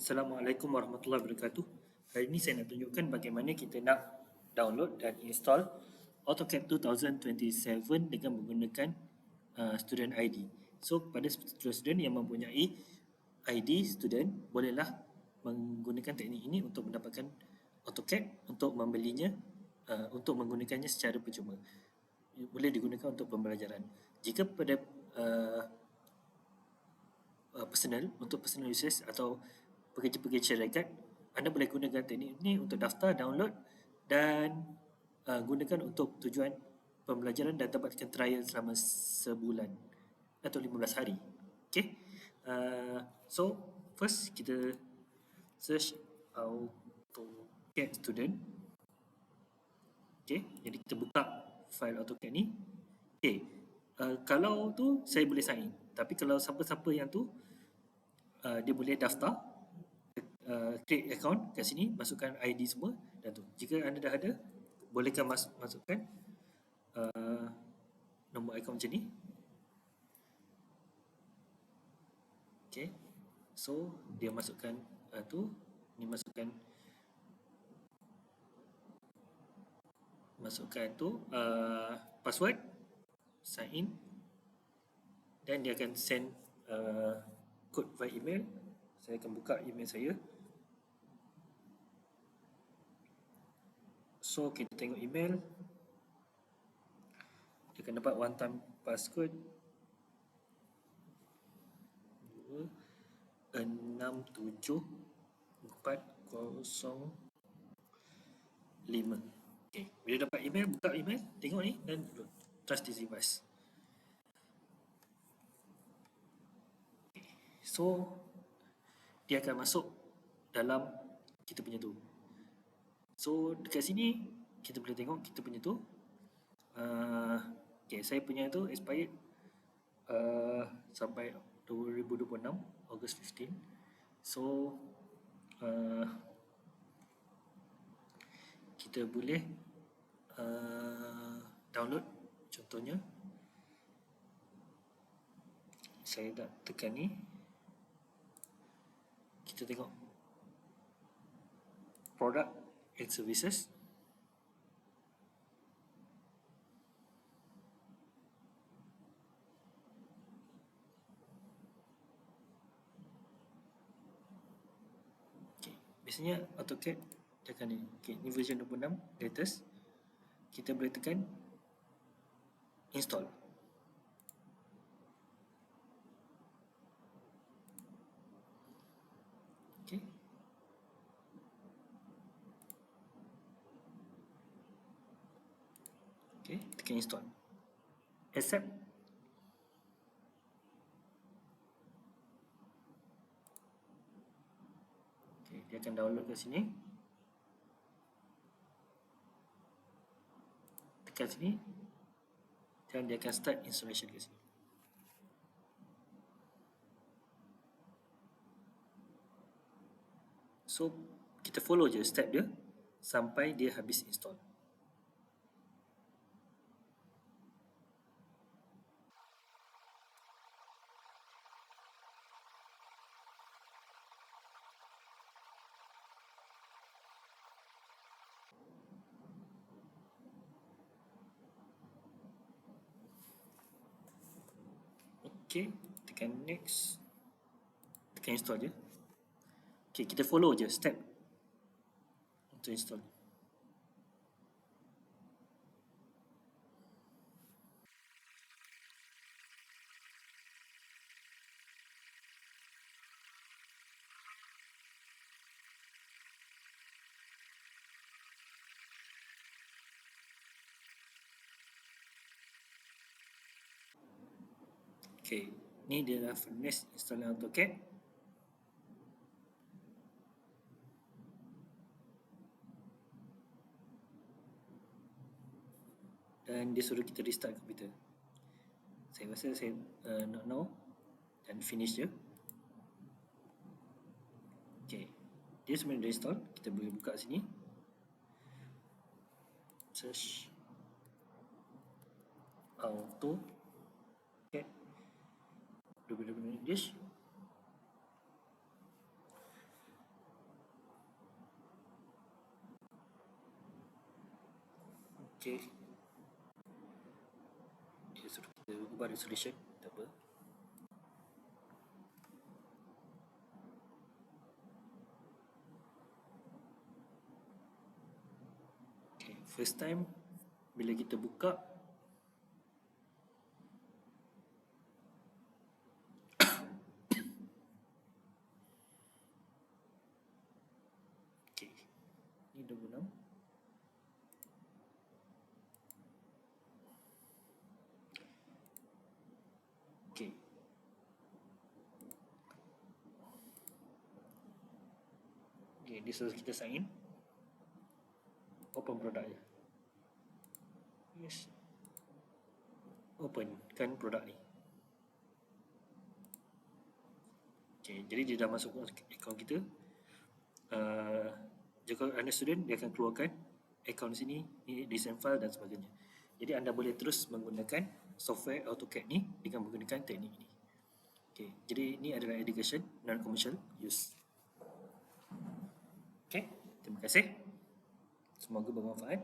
Assalamualaikum warahmatullahi wabarakatuh. Hari ini saya nak tunjukkan bagaimana kita nak download dan install AutoCAD 2027 dengan menggunakan student ID. So, pada student yang mempunyai ID student, bolehlah menggunakan teknik ini untuk mendapatkan AutoCAD untuk membelinya, untuk menggunakannya secara percuma. Boleh digunakan untuk pembelajaran. Jika pada personal, untuk personal users atau pekerja-pekerja syarikat, anda boleh gunakan teknik ini untuk daftar, download dan gunakan untuk tujuan pembelajaran dan dapatkan trial selama sebulan atau 15 hari. Okay. So, first kita search AutoCAD student. Okay, jadi kita buka file AutoCAD ni. Okay, kalau tu saya boleh sign in. Tapi kalau siapa-siapa yang tu, dia boleh daftar, create account kat sini, masukkan ID semua dan tu. Jika anda dah ada, bolehkan masukkan nombor akaun macam ni. Okay, so dia masukkan tu, ni masukkan tu password, sign in, dan dia akan send kod via email. Saya akan buka email saya. So, kita tengok email. Dia akan dapat one time passcode 67405. Okay. Bila dapat email, buka email, tengok ni dan trust this device. Okay. So, dia akan masuk dalam kita punya tu. So, dekat sini kita boleh tengok kita punya tu. Okay, saya punya tu expired sampai 2026 August 15. So, kita boleh download. Contohnya, saya dah tekan ni, kita tengok product and services. Okay, biasanya AutoCAD tekan ni. Okay, ni version 26 latest. Kita boleh tekan install. Okay. Okay, tekan install. Accept. Okay, dia akan download ke sini. Tekan sini. Dan dia akan start installation ke sini. So, kita follow je step dia sampai dia habis install. Okay, tekan next. Tekan install je. Okay, kita follow je step untuk install. Okay, ni dia dah finish install AutoCAD. Dan dia suruh kita restart komputer. Saya rasa saya nak no dan finish je. Okay, dia sebenarnya dah install. Kita boleh buka sini. Search AutoCAD English. Okay. Dia suruh kita ubah resolution, tak apa. Okay, first time bila kita buka, okay, ni 26. Okay. Okay, dia suruh kita sign in. Open produk je. Yes. Open kan produk ni. Okay, jadi dia dah masuk akaun kita. Jika anda student, dia akan keluarkan akaun sini, ini design file dan sebagainya. Jadi anda boleh terus menggunakan software AutoCAD ni dengan menggunakan teknik ini. Okay, jadi ini adalah education non-commercial use. Okay, terima kasih. Semoga bermanfaat.